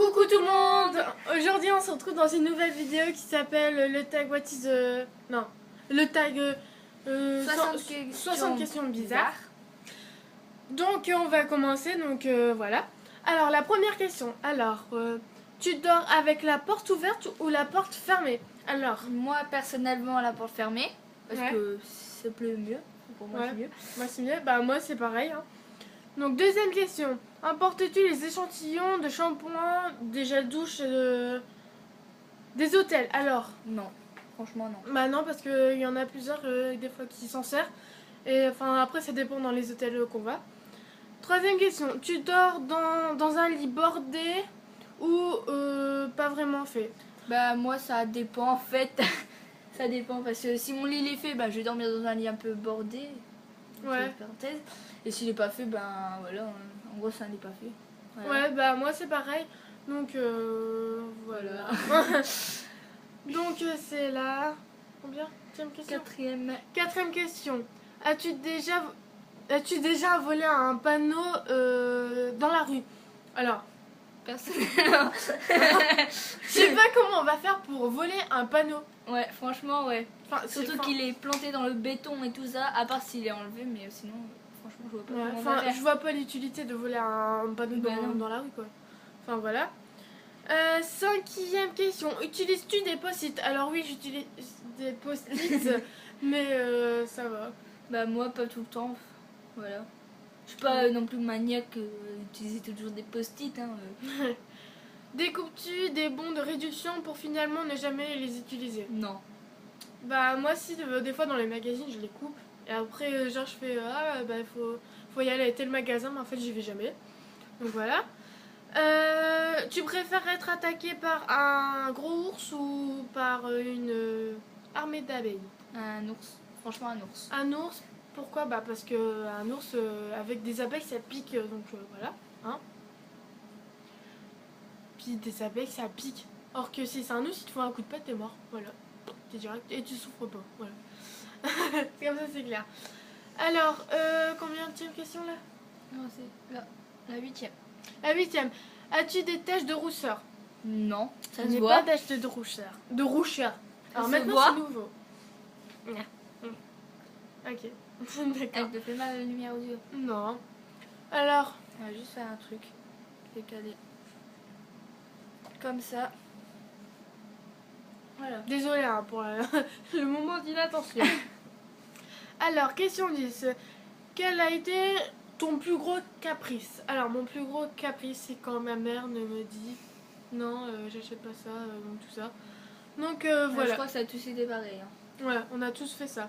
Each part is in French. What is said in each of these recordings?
Coucou tout le monde. Aujourd'hui on se retrouve dans une nouvelle vidéo qui s'appelle le tag what is non, le tag 60 questions bizarres. Donc on va commencer, donc voilà. Alors la première question, alors tu dors avec la porte ouverte ou la porte fermée? Alors moi personnellement la porte fermée parce ouais. que c'est plus mieux. Pour moi ouais. c'est mieux. Moi c'est mieux, bah moi c'est pareil hein. Donc deuxième question, importes-tu les échantillons de shampoing, des gels douche des hôtels? Alors non, franchement non. bah non, parce qu'il y en a plusieurs des fois qui s'en servent. Et enfin après ça dépend dans les hôtels qu'on va. Troisième question, tu dors dans un lit bordé ou pas vraiment fait? Bah moi ça dépend en fait. Ça dépend parce que si mon lit est fait, bah je vais dormir dans un lit un peu bordé. Ouais. Parenthèse. Et s'il est pas fait, ben voilà, en gros c'est un lit pas fait. Voilà. Ouais, bah moi c'est pareil. Donc voilà. Donc c'est là. Combien? Quatrième question. As-tu déjà volé un panneau dans la rue? Alors, personnellement. je sais pas comment on va faire pour voler un panneau. Ouais, franchement, ouais. Enfin, surtout qu'il est planté dans le béton et tout ça, à part s'il est enlevé, mais sinon, franchement, je vois pas comment on va faire. Je vois pas l'utilité de voler un panneau dans la rue, quoi. Enfin, voilà. Cinquième question. Utilises-tu des post-it? Alors oui, j'utilise des post-it, mais ça va. Bah moi, pas tout le temps. Voilà. Je suis pas non plus maniaque d'utiliser toujours des post-it. Hein. Découpes-tu des bons de réduction pour finalement ne jamais les utiliser? Non. Bah moi si, des fois dans les magazines je les coupe. Et après genre je fais bah faut y aller à tel magasin, mais en fait j'y vais jamais. Donc voilà. Tu préfères être attaqué par un gros ours ou par une armée d'abeilles? Un ours. Franchement un ours. Un ours. Pourquoi? Bah parce que un ours avec des abeilles ça pique, donc voilà. Hein, puis des abeilles ça pique. Or que si c'est un ours, il te faut un coup de patte, t'es mort. Voilà. T'es direct et tu souffres pas. Voilà. C'est comme ça, c'est clair. Alors, combien de question là? Non, c'est la 8e. La 8e. As-tu des taches de rousseur? Non. Ça Je se n'ai voit. pas taches de rousseur. De rousseur. Alors se maintenant voit. c'est nouveau. Ok. D'accord. Elle te fait mal la lumière aux yeux. Non. Alors. On va juste faire un truc. Décaler. Comme ça. Voilà. Désolée hein, pour le moment d'inattention. Alors, question 10. Quel a été ton plus gros caprice? Alors, mon plus gros caprice, c'est quand ma mère ne me dit non, j'achète pas ça, donc tout ça. Donc voilà. Je crois que ça a tous été pareil. Hein. Ouais, on a tous fait ça.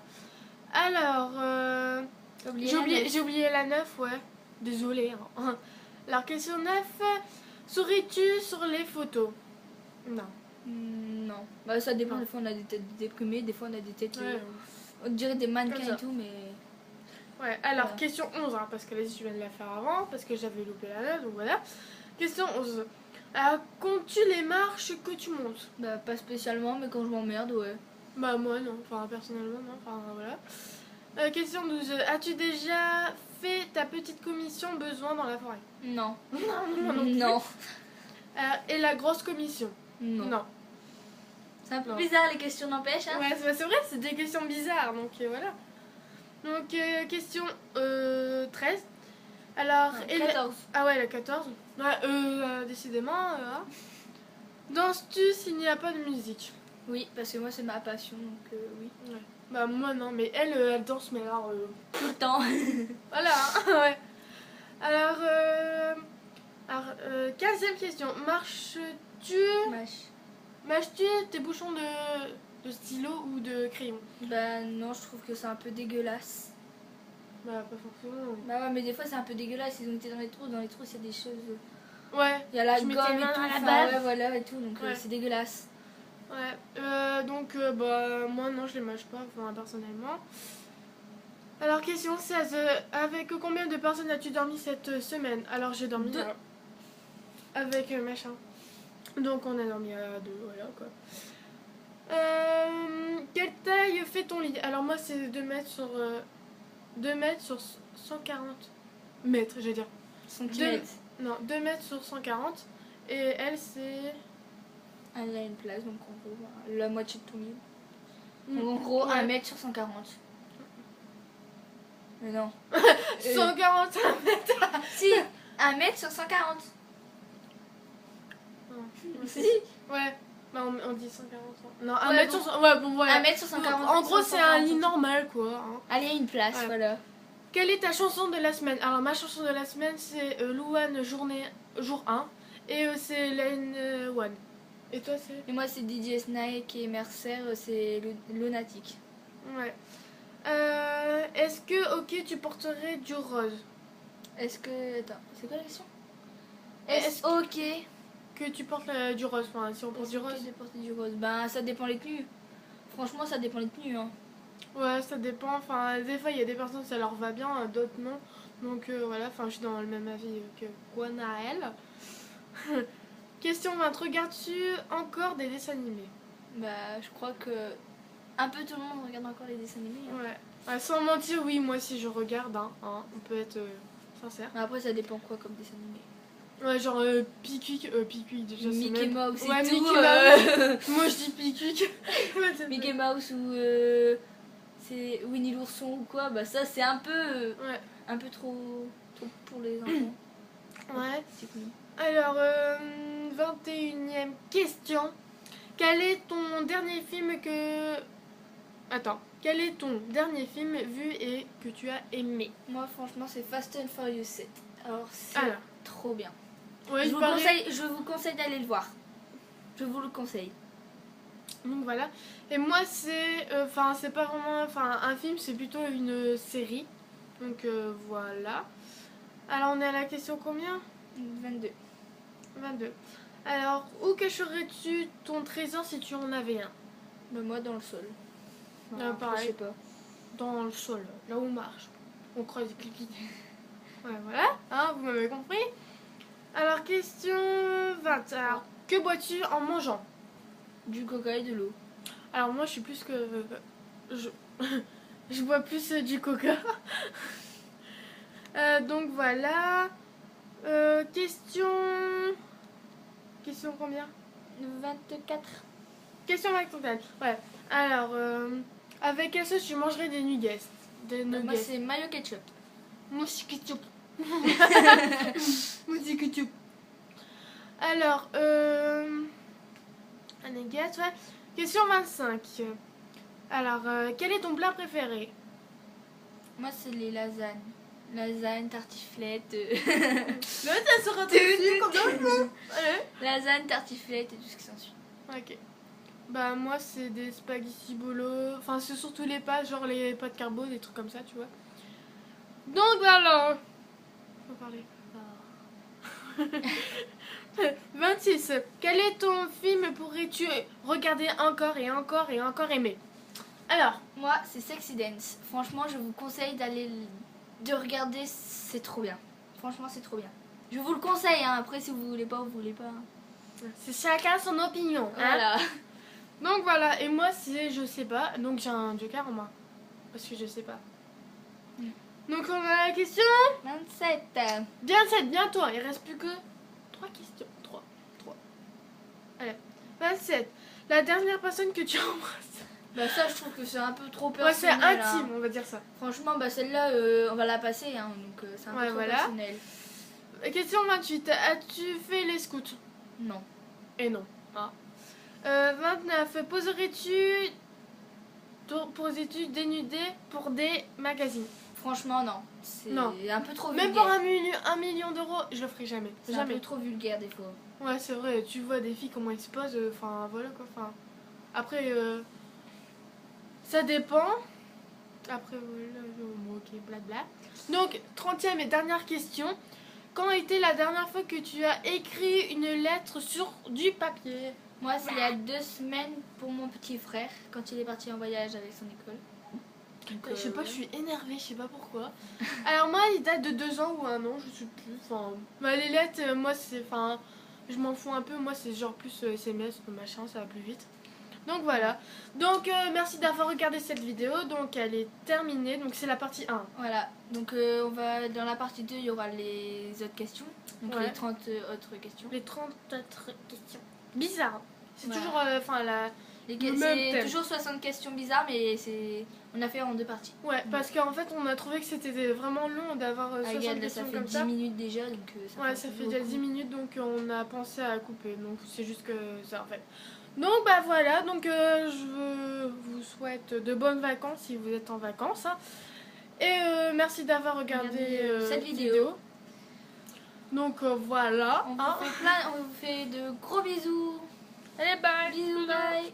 Alors, j'ai oublié la 9, ouais. Désolée. Hein. Alors, question 9. Souris-tu sur les photos? Non. Non. Bah, ça dépend. Des fois, on a des têtes déprimées. Des fois, on a des têtes. Ouais. On dirait des mannequins et tout, mais. Ouais, alors, voilà. Question 11, hein, parce que là, je viens de la faire avant, parce que j'avais loupé la 9, donc voilà. Question 11. Comptes-tu les marches que tu montes? Bah, pas spécialement, mais quand je m'emmerde, ouais. Bah, moi, non. Enfin, personnellement, non. Enfin, voilà. Question 12. As-tu déjà fait ta petite commission besoin dans la forêt? Non. Non. Et la grosse commission? Non. C'est un peu bizarre les questions n'empêche. Hein. Ouais, c'est vrai, c'est des questions bizarres, donc voilà. Donc, question 13. Alors, 14. Ah ouais, la 14. Ouais, décidément. Danses-tu s'il n'y a pas de musique? Oui, parce que moi c'est ma passion, donc oui. Ouais. Bah moi non, mais elle danse, mais alors... tout le temps. Voilà, ouais. Alors, 15e question. Mâches-tu tes bouchons de stylo ou de crayon? Bah non, je trouve que c'est un peu dégueulasse. Bah pas forcément. Bah ouais, mais des fois c'est un peu dégueulasse, ils ont été dans les trous il y a des choses... Ouais. Il y a la gomme et tout, ouais, voilà et tout, donc ouais. c'est dégueulasse. Ouais, donc bah moi non, je les mâche pas, enfin personnellement. Alors question 16, avec combien de personnes as-tu dormi cette semaine? Alors j'ai dormi 2. Avec machin. Donc on a dormi à 2, voilà quoi. Quelle taille fait ton lit? Alors moi c'est 2 mètres sur 140 mètres, je vais dire. Centimètres. Non, 2 mètres sur 140. Et elle, c'est... Elle a une place, donc en gros, la moitié de ton livre. En gros, Ouais. 1 mètre sur 140. Mais non. 140. Si, 1 mètre sur 140. Si. Ouais. Bah, on dit 140. Non, 1 Ouais, mètre bon. sur... Ouais, bon, voilà. 1 mètre sur 140. En gros, c'est un lit 140. normal, quoi. Hein. Allez, une place, Ouais. voilà. Quelle est ta chanson de la semaine? Alors, ma chanson de la semaine, c'est Louane jour 1. Et c'est Lane One. Et toi, c'est? Et moi, c'est DJ Snake et Mercer, c'est Lunatic. Ouais. Est-ce que, ok, tu porterais du rose? Est-ce que. Attends, c'est quoi la question? Est-ce Est-ce ok que tu portes du rose? Enfin, si on porte du Est-ce ok rose. de porter du rose? Ben, ça dépend les tenues. Franchement, ça dépend les tenues. Hein. Ouais, ça dépend. Enfin, des fois, il y a des personnes, ça leur va bien, d'autres non. Donc voilà, enfin, je suis dans le même avis que Gwanaël. Question 20. Regardes-tu encore des dessins animés? Bah, je crois que. Un peu tout le monde regarde encore les dessins animés. Hein. Ouais. Ouais, sans mentir, oui, moi aussi je regarde. On peut être sincère. Mais après, ça dépend quoi comme dessin animé. Ouais, genre Pickwick, déjà c'est Mickey même... Mouse et Ouais, tout. Mickey Mouse. Moi je dis Pickwick. Mickey Mouse ou c'est Winnie l'ourson ou quoi, bah ça c'est un peu Ouais. un peu trop pour les enfants. Ouais. C'est cool. Alors, 21e question. Quel est ton dernier film que... Attends. Quel est ton dernier film vu et que tu as aimé? Moi franchement c'est Fast and Furious 7. Alors c'est Alors. trop bien. Ouais, Je vous conseille d'aller le voir. Je vous le conseille. Donc voilà. Et moi c'est... Enfin, c'est pas vraiment... Enfin, un film, c'est plutôt une série. Donc voilà. Alors, on est à la question combien? 22. 22. Alors, où cacherais-tu ton trésor si tu en avais un? Mais moi dans le sol. Pareil. Je sais pas. Dans le sol, là où on marche. On creuse des cliquis. Ouais, voilà. Hein, vous m'avez compris? Alors, question 20. Alors, que bois-tu en mangeant? Du coca et de l'eau. Alors, moi, je suis plus que... Je, je bois plus du coca. Donc, voilà. Question... Question combien? 24. Question 24. Ouais. Alors, avec quelle sauce tu mangerais des nuggets? Moi c'est mayo ketchup. Moi, c'est ketchup. Moi, c'est ketchup. Alors, un nugget, ouais. Question 25. Alors, quel est ton plat préféré? Moi c'est les lasagnes. Lasagne, tartiflette. Là, ça sera dessus comme ça. Lasagne, tartiflette et tout ce qui s'ensuit. Ok. Bah, moi, c'est des spaghetti bolo. Enfin, c'est surtout les pâtes, genre les pâtes carbo, des trucs comme ça, tu vois. Donc, voilà. Faut parler. 26. Quel est ton film pourrais-tu regarder encore et encore et encore aimer? Alors, Moi, c'est Sexy Dance. Franchement, je vous conseille de regarder, c'est trop bien. Franchement, c'est trop bien. Je vous le conseille, hein. Après, si vous voulez pas, vous voulez pas. c'est chacun son opinion. Hein. Voilà. Donc voilà, et moi c'est je sais pas, donc j'ai un joker en main. Parce que je sais pas. Donc on a la question 27. bien 7, bientôt, il reste plus que 3 questions. 3. Allez, 27. La dernière personne que tu embrasses. Bah ça, je trouve que c'est un peu trop Ouais, c'est personnel. intime, hein. on va dire ça. Franchement, bah celle-là, on va la passer, hein. Donc c'est un peu Ouais, trop voilà. personnel. Question 28. As-tu fait les scouts? Non. Et non. 29. Poserais-tu dénudé pour des magazines? Franchement, non. C'est Non. un peu trop Même vulgaire. pour 1 million d'euros, je le ferai jamais. C'est un Jamais. peu trop vulgaire des fois. Ouais, c'est vrai, tu vois des filles comment elles se posent, enfin voilà quoi. Enfin, après, ça dépend. Après, voilà, ok, blabla. Donc, 30e et dernière question. Quand était la dernière fois que tu as écrit une lettre sur du papier? Moi, c'est il y a 2 semaines pour mon petit frère, quand il est parti en voyage avec son école. Donc, Je sais pas, ouais. je suis énervée, je sais pas pourquoi. Alors moi, il date de 2 ans ou 1 an, je sais plus. Enfin, bah, les lettres, moi c'est, enfin, je m'en fous un peu. Moi c'est genre plus SMS, machin, ça va plus vite. Donc voilà. Donc merci d'avoir regardé cette vidéo. Donc elle est terminée. Donc c'est la partie 1. Voilà, donc on va dans la partie 2, il y aura les autres questions. Donc Ouais. les 30 autres questions. Les 30 autres questions. Bizarre. C'est Voilà. toujours le même C'est thème. toujours 60 questions bizarres, mais on a fait en 2 parties. Ouais, parce qu'en fait on a trouvé que c'était vraiment long d'avoir 60 Regarde, questions ça fait comme 10 ça. minutes déjà, donc Ouais, ça fait déjà beaucoup. 10 minutes, donc on a pensé à couper. Donc c'est juste que ça en fait. Donc bah voilà, donc je vous souhaite de bonnes vacances si vous êtes en vacances. Hein. Et merci d'avoir regardé cette vidéo. Donc voilà. On hein. vous fait de gros bisous. Allez, bye. Bisous, bye.